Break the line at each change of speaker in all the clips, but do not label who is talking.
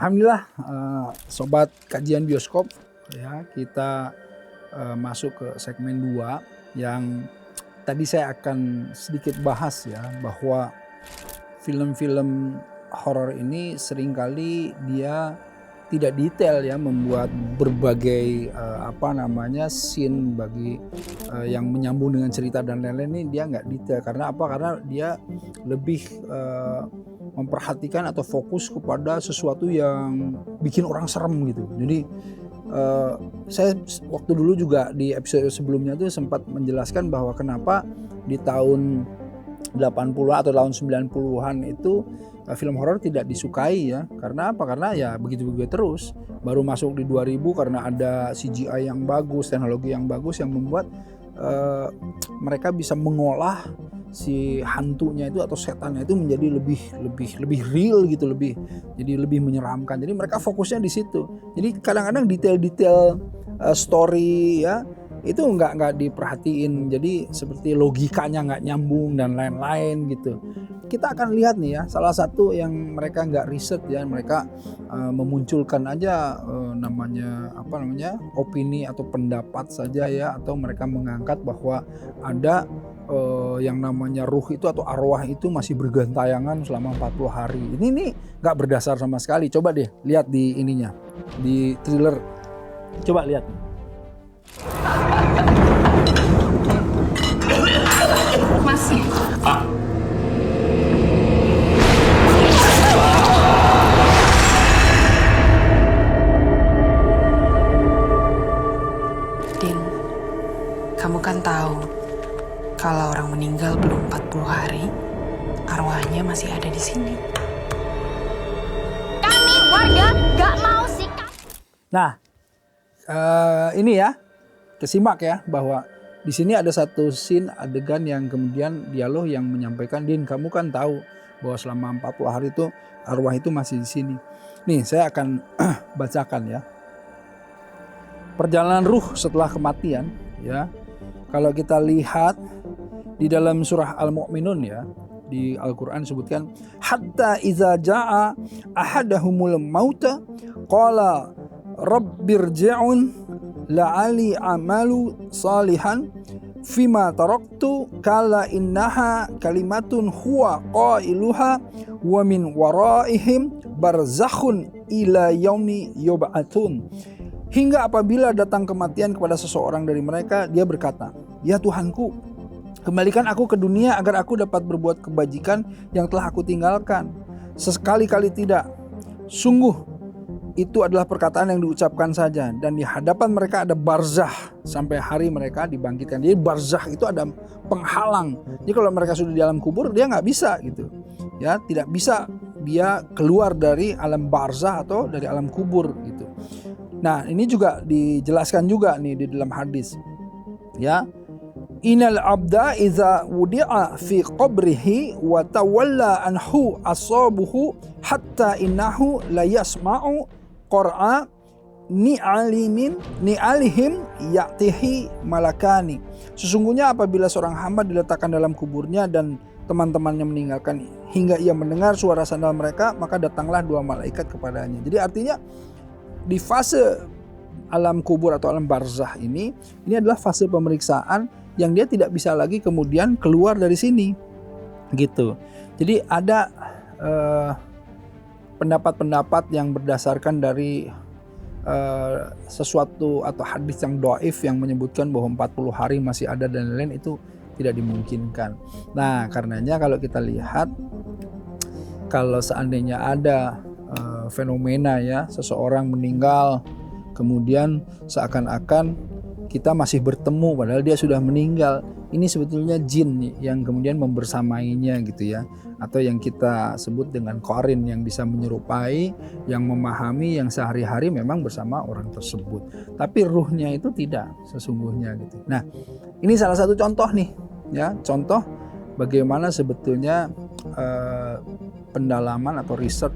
Alhamdulillah, sobat kajian bioskop, ya kita masuk ke segmen 2 yang tadi saya akan sedikit bahas ya, bahwa film-film horor ini seringkali dia tidak detail ya, membuat berbagai scene bagi yang menyambung dengan cerita dan lain-lain. Ini dia nggak detail karena apa? Karena dia lebih memperhatikan atau fokus kepada sesuatu yang bikin orang serem gitu. Jadi saya waktu dulu juga di episode sebelumnya tuh sempat menjelaskan bahwa kenapa di tahun 80 atau tahun 90-an itu film horor tidak disukai ya. Karena apa? Karena ya begitu-begitu terus. Baru masuk di 2000 karena ada CGI yang bagus, teknologi yang bagus yang membuat mereka bisa mengolah si hantunya itu atau setannya itu menjadi lebih real gitu, jadi lebih menyeramkan. Jadi mereka fokusnya di situ. Jadi kadang-kadang detail-detail story ya itu nggak diperhatiin. Jadi seperti logikanya nggak nyambung dan lain-lain gitu. Kita akan lihat nih ya, salah satu yang mereka nggak riset ya, mereka memunculkan aja opini atau pendapat saja ya, atau mereka mengangkat bahwa ada yang namanya ruh itu atau arwah itu masih bergentayangan selama 40 hari. Ini nggak berdasar sama sekali. Coba deh lihat di ininya, di trailer. Coba lihat.
Masih.
Din, kamu kan tahu kalau orang meninggal belum 40 hari, arwahnya masih ada di sini.
Kami warga gak mau sikap.
Nah, ini ya, kesimak ya bahwa di sini ada satu scene adegan yang kemudian dialog yang menyampaikan, Din, kamu kan tahu bahwa selama 40 hari itu arwah itu masih di sini. Nih, saya akan bacakan ya. Perjalanan ruh setelah kematian ya. Kalau kita lihat di dalam surah Al-Mu'minun ya, di Al-Quran disebutkan hatta iza ja'a ahadahumul mauta qala rabbirji'un la'ali amalu salihan fima taraktu kala innaha kalimatun huwa qailuha wa min waraihim barzakhun ila yaumi yub'atsun. Hingga apabila datang kematian kepada seseorang dari mereka, dia berkata, ya Tuhanku, kembalikan aku ke dunia agar aku dapat berbuat kebajikan yang telah aku tinggalkan. Sekali-kali tidak. Sungguh itu adalah perkataan yang diucapkan saja, dan di hadapan mereka ada barzah sampai hari mereka dibangkitkan. Jadi barzah itu ada penghalang. Jadi kalau mereka sudah di alam kubur, dia nggak bisa gitu. Ya, tidak bisa dia keluar dari alam barzah atau dari alam kubur gitu. Nah, ini juga dijelaskan juga nih di dalam hadis. Ya. Innal abda iza wudi'a fi qabrihi wa tawalla anhu asabuhu hatta innahu la yasma'u qur'a ni'alihim ya'tihi malakani. Sesungguhnya apabila seorang hamba diletakkan dalam kuburnya dan teman-temannya meninggalkan hingga ia mendengar suara sandal mereka, maka datanglah 2 malaikat kepadanya. Jadi artinya di fase alam kubur atau alam barzah ini adalah fase pemeriksaan yang dia tidak bisa lagi kemudian keluar dari sini gitu. Jadi ada pendapat-pendapat yang berdasarkan dari sesuatu atau hadis yang dhaif yang menyebutkan bahwa 40 hari masih ada dan lain-lain, itu tidak dimungkinkan. Nah, karenanya kalau kita lihat, kalau seandainya ada fenomena ya, seseorang meninggal kemudian seakan-akan kita masih bertemu padahal dia sudah meninggal, ini sebetulnya jin yang kemudian membersamainya gitu ya, atau yang kita sebut dengan qarin, yang bisa menyerupai, yang memahami, yang sehari-hari memang bersama orang tersebut, tapi ruhnya itu tidak sesungguhnya gitu. Nah, ini salah satu contoh nih ya, contoh bagaimana sebetulnya pendalaman atau riset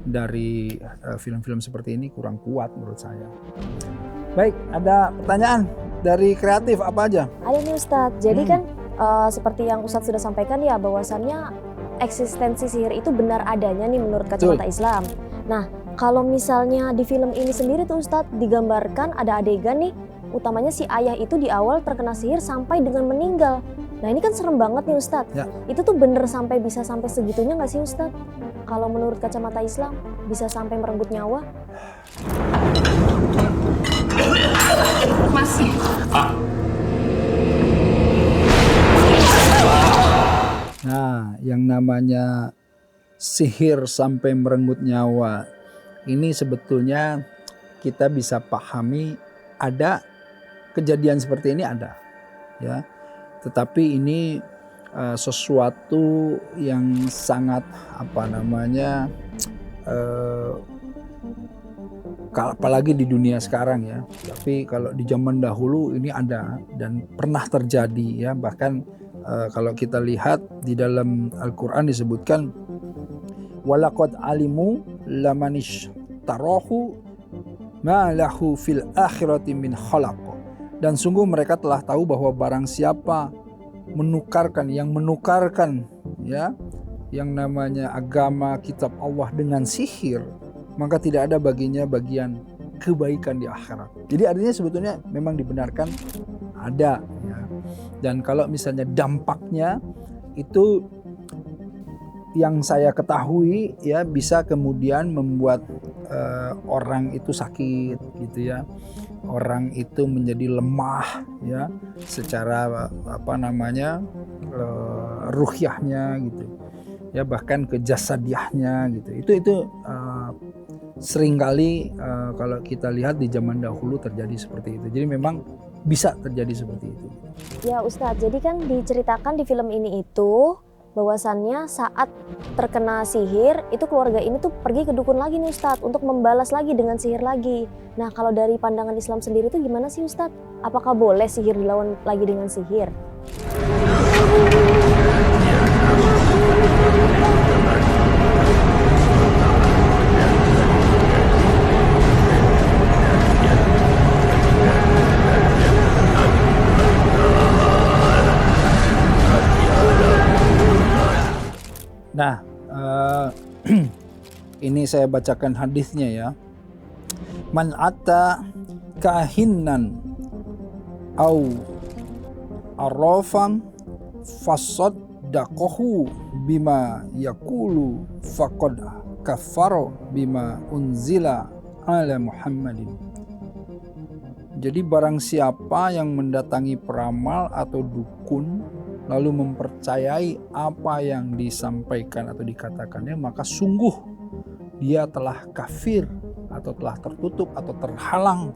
dari film-film seperti ini kurang kuat menurut saya. Baik, ada pertanyaan dari kreatif apa aja?
Ada nih Ustadz, jadi kan seperti yang Ustadz sudah sampaikan ya, bahwasannya eksistensi sihir itu benar adanya nih menurut kacamata Islam. Nah, Kalau misalnya di film ini sendiri tuh Ustadz digambarkan ada adegan nih, utamanya si ayah itu di awal terkena sihir sampai dengan meninggal. Nah ini kan serem banget nih Ustadz.
Ya.
Itu tuh bener bisa sampai segitunya nggak sih Ustadz? Kalau menurut kacamata Islam bisa sampai merenggut nyawa?
Masih.
Nah, yang namanya sihir sampai merenggut nyawa ini sebetulnya kita bisa pahami ada kejadian seperti ini ada, ya. Tetapi ini sesuatu yang sangat apalagi di dunia sekarang ya. Tapi kalau di zaman dahulu ini ada dan pernah terjadi ya. Bahkan kalau kita lihat di dalam Al-Quran disebutkan walaqad alimu lamanish tarahu ma lahu fil akhirati min khalaq. Dan sungguh mereka telah tahu bahwa barang siapa yang menukarkan ya yang namanya agama kitab Allah dengan sihir, maka tidak ada baginya bagian kebaikan di akhirat. Jadi artinya sebetulnya memang dibenarkan ada ya. Dan kalau misalnya dampaknya itu yang saya ketahui ya bisa kemudian membuat orang itu sakit gitu ya. Orang itu menjadi lemah ya secara ruhiyahnya gitu. Ya bahkan ke jasadiahnya gitu. Itu seringkali kalau kita lihat di zaman dahulu terjadi seperti itu. Jadi memang bisa terjadi seperti itu.
Ya Ustadz, jadi kan diceritakan di film ini itu bahwasannya saat terkena sihir itu keluarga ini tuh pergi ke dukun lagi nih Ustadz untuk membalas lagi dengan sihir lagi. Nah kalau dari pandangan Islam sendiri itu gimana sih Ustadz? Apakah boleh sihir dilawan lagi dengan sihir?
Nah, ini saya bacakan hadisnya ya. Man atta kahinan au arrafan fasaddaqahu bima yaqulu faqad kafara bima unzila ala Muhammadin. Jadi barang siapa yang mendatangi peramal atau dukun lalu mempercayai apa yang disampaikan atau dikatakannya, maka sungguh dia telah kafir atau telah tertutup atau terhalang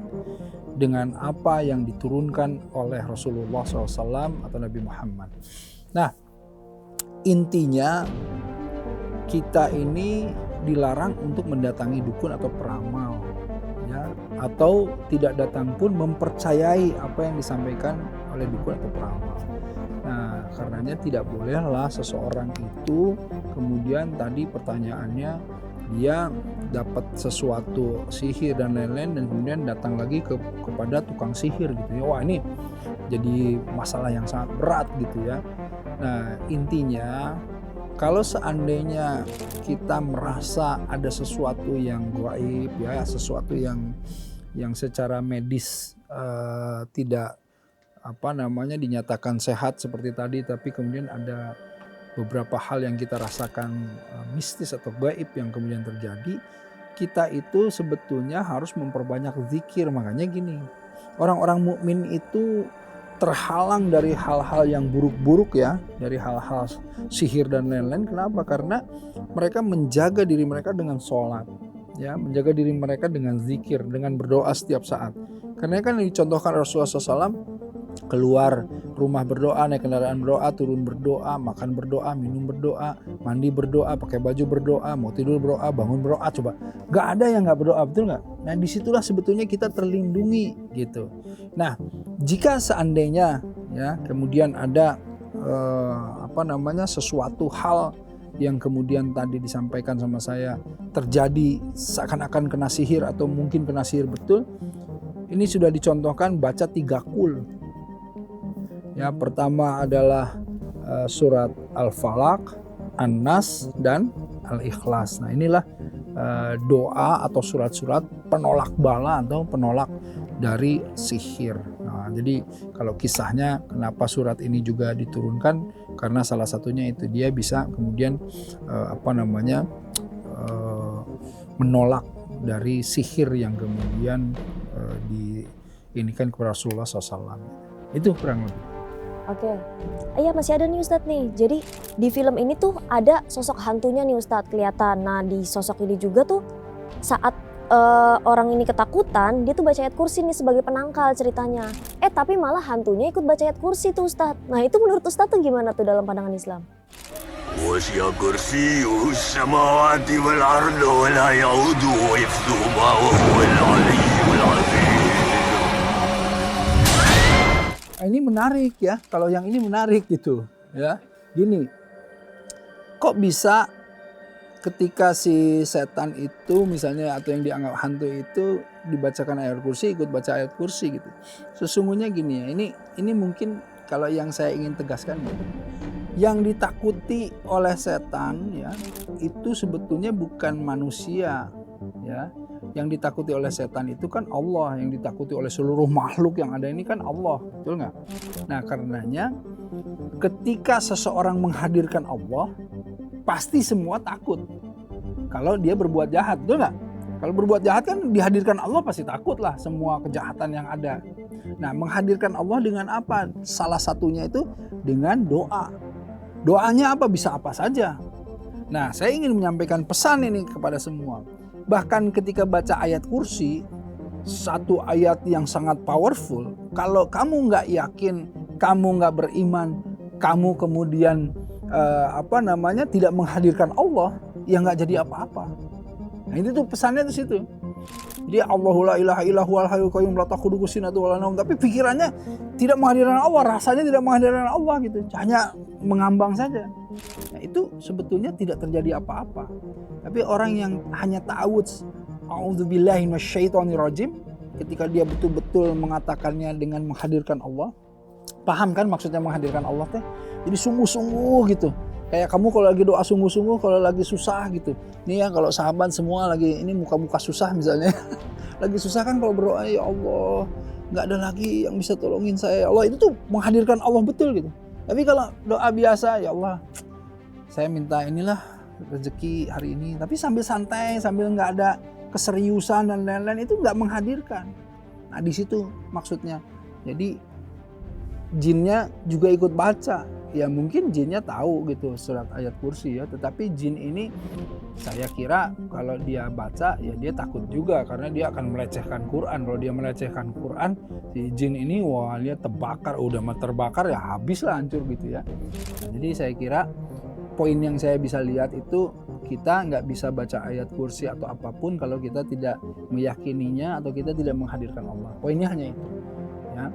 dengan apa yang diturunkan oleh Rasulullah SAW atau Nabi Muhammad. Nah, intinya kita ini dilarang untuk mendatangi dukun atau peramal, ya, atau tidak datang pun mempercayai apa yang disampaikan oleh dukun atau peramal. Nah, karenanya tidak bolehlah seseorang itu kemudian tadi pertanyaannya dia dapat sesuatu sihir dan lain-lain dan kemudian datang lagi kepada tukang sihir gitu ya. Wah, ini jadi masalah yang sangat berat gitu ya. Nah, intinya kalau seandainya kita merasa ada sesuatu yang gaib ya, sesuatu yang secara medis tidak dinyatakan sehat seperti tadi, tapi kemudian ada beberapa hal yang kita rasakan mistis atau gaib yang kemudian terjadi, kita itu sebetulnya harus memperbanyak zikir. Makanya gini, orang-orang mukmin itu terhalang dari hal-hal yang buruk-buruk ya, dari hal-hal sihir dan lain-lain. Kenapa? Karena mereka menjaga diri mereka dengan sholat, ya, menjaga diri mereka dengan zikir, dengan berdoa setiap saat. Karena kan dicontohkan Rasulullah SAW, keluar rumah berdoa, naik kendaraan berdoa, turun berdoa, makan berdoa, minum berdoa, mandi berdoa, pakai baju berdoa, mau tidur berdoa, bangun berdoa. Coba, nggak ada yang nggak berdoa, betul nggak? Nah, disitulah sebetulnya kita terlindungi gitu. Nah, jika seandainya ya kemudian ada sesuatu hal yang kemudian tadi disampaikan sama saya terjadi seakan-akan kena sihir atau mungkin kena sihir betul, ini sudah dicontohkan baca 3 qul. Ya, pertama adalah surat Al-Falaq, An-Nas, dan Al-Ikhlas. Nah, inilah doa atau surat-surat penolak bala atau penolak dari sihir. Nah, jadi kalau kisahnya kenapa surat ini juga diturunkan, karena salah satunya itu dia bisa kemudian menolak dari sihir yang kemudian diinikan kepada Rasulullah SAW. Itu kurang lebih.
Oke, iya masih ada nih Ustadz nih. Jadi di film ini tuh ada sosok hantunya nih Ustadz kelihatan. Nah di sosok ini juga tuh saat orang ini ketakutan, dia tuh baca ayat kursi nih sebagai penangkal ceritanya. Tapi malah hantunya ikut baca ayat kursi tuh Ustadz. Nah itu menurut Ustadz tuh gimana tuh dalam pandangan Islam?
وسع كرسيه السماوات والأرض ولا يؤوده حفظهما وهو العلي العظيم.
Ini menarik ya, kalau yang ini menarik gitu ya. Gini, kok bisa ketika si setan itu misalnya atau yang dianggap hantu itu dibacakan ayat kursi, ikut baca ayat kursi gitu. Sesungguhnya gini ya, ini mungkin kalau yang saya ingin tegaskan gitu. Yang ditakuti oleh setan ya, itu sebetulnya bukan manusia ya. Yang ditakuti oleh setan itu kan Allah, yang ditakuti oleh seluruh makhluk yang ada ini kan Allah, betul nggak? Nah karenanya ketika seseorang menghadirkan Allah, pasti semua takut. Kalau dia berbuat jahat, betul nggak? Kalau berbuat jahat kan dihadirkan Allah pasti takut lah semua kejahatan yang ada. Nah menghadirkan Allah dengan apa? Salah satunya itu dengan doa. Doanya apa? Bisa apa saja. Nah saya ingin menyampaikan pesan ini kepada semua. Bahkan ketika baca ayat kursi, satu ayat yang sangat powerful, kalau kamu nggak yakin, kamu nggak beriman, kamu kemudian tidak menghadirkan Allah, ya nggak jadi apa-apa. Nah itu tuh pesannya di situ. Jadi Allahu la ilaha illahu wal hayyul qayyum la ta'khudhuhu sinatun wa la naum, tapi pikirannya tidak menghadirkan Allah, rasanya tidak menghadirkan Allah gitu, hanya mengambang saja. Nah, itu sebetulnya tidak terjadi apa-apa. Tapi orang yang hanya ta'awudz, a'udzubillahi minasyaitonir rajim, ketika dia betul-betul mengatakannya dengan menghadirkan Allah, paham kan maksudnya menghadirkan Allah teh? Jadi sungguh-sungguh gitu. Kayak kamu kalau lagi doa sungguh-sungguh, kalau lagi susah gitu. Nih ya kalau sahabat semua lagi ini muka-muka susah misalnya. Lagi susah kan kalau berdoa, ya Allah, nggak ada lagi yang bisa tolongin saya. Ya Allah, itu tuh menghadirkan Allah betul gitu. Tapi kalau doa biasa, ya Allah, saya minta inilah rezeki hari ini. Tapi sambil santai, sambil nggak ada keseriusan dan lain-lain, itu nggak menghadirkan. Nah di situ maksudnya. Jadi jinnya juga ikut baca. Ya mungkin jinnya tahu gitu surat ayat kursi ya, tetapi jin ini saya kira kalau dia baca ya dia takut juga karena dia akan melecehkan Quran. Kalau dia melecehkan Quran, si jin ini wah dia terbakar, udah terbakar ya habis lah, hancur gitu ya. Nah, jadi saya kira poin yang saya bisa lihat itu kita nggak bisa baca ayat kursi atau apapun kalau kita tidak meyakininya atau kita tidak menghadirkan Allah. Poinnya hanya itu ya.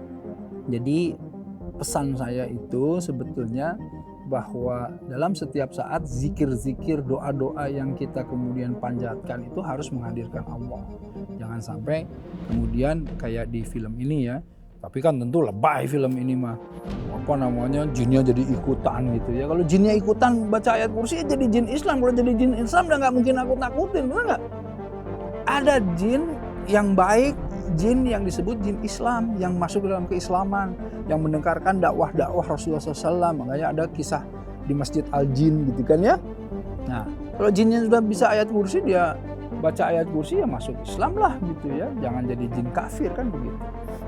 Jadi pesan saya itu sebetulnya bahwa dalam setiap saat zikir-zikir, doa-doa yang kita kemudian panjatkan itu harus menghadirkan Allah. Jangan sampai kemudian kayak di film ini ya, tapi kan tentu lebay film ini mah. Jinnya jadi ikutan gitu ya. Kalau jinnya ikutan baca ayat kursi jadi jin Islam. Kalau jadi jin Islam udah nggak mungkin aku takutin, benar nggak? Ada jin yang baik, jin yang disebut jin Islam, yang masuk dalam keislaman, yang mendengarkan dakwah-dakwah Rasulullah SAW. Makanya ada kisah di Masjid Al-Jin gitu kan ya. Nah kalau jinnya sudah bisa ayat kursi, dia baca ayat kursi ya masuk Islam lah gitu ya. Jangan jadi jin kafir kan begitu.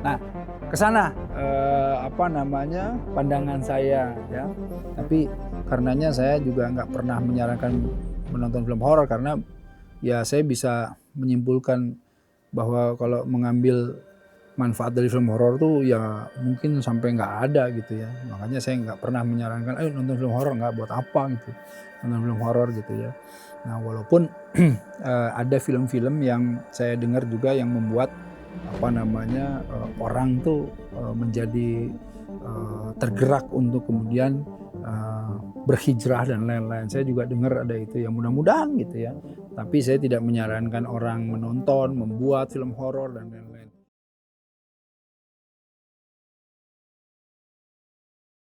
Nah kesana pandangan saya ya. Tapi karenanya saya juga nggak pernah menyarankan menonton film horor, karena ya saya bisa menyimpulkan bahwa kalau mengambil manfaat dari film horor tuh ya mungkin sampai nggak ada gitu ya. Makanya saya nggak pernah menyarankan ayo nonton film horor, nggak buat apa gitu nonton film horor gitu ya. Nah walaupun ada film-film yang saya dengar juga yang membuat orang tuh menjadi tergerak untuk kemudian berhijrah dan lain-lain. Saya juga dengar ada itu ya, mudah-mudahan gitu ya. Tapi saya tidak menyarankan orang menonton, membuat film horor dan lain-lain.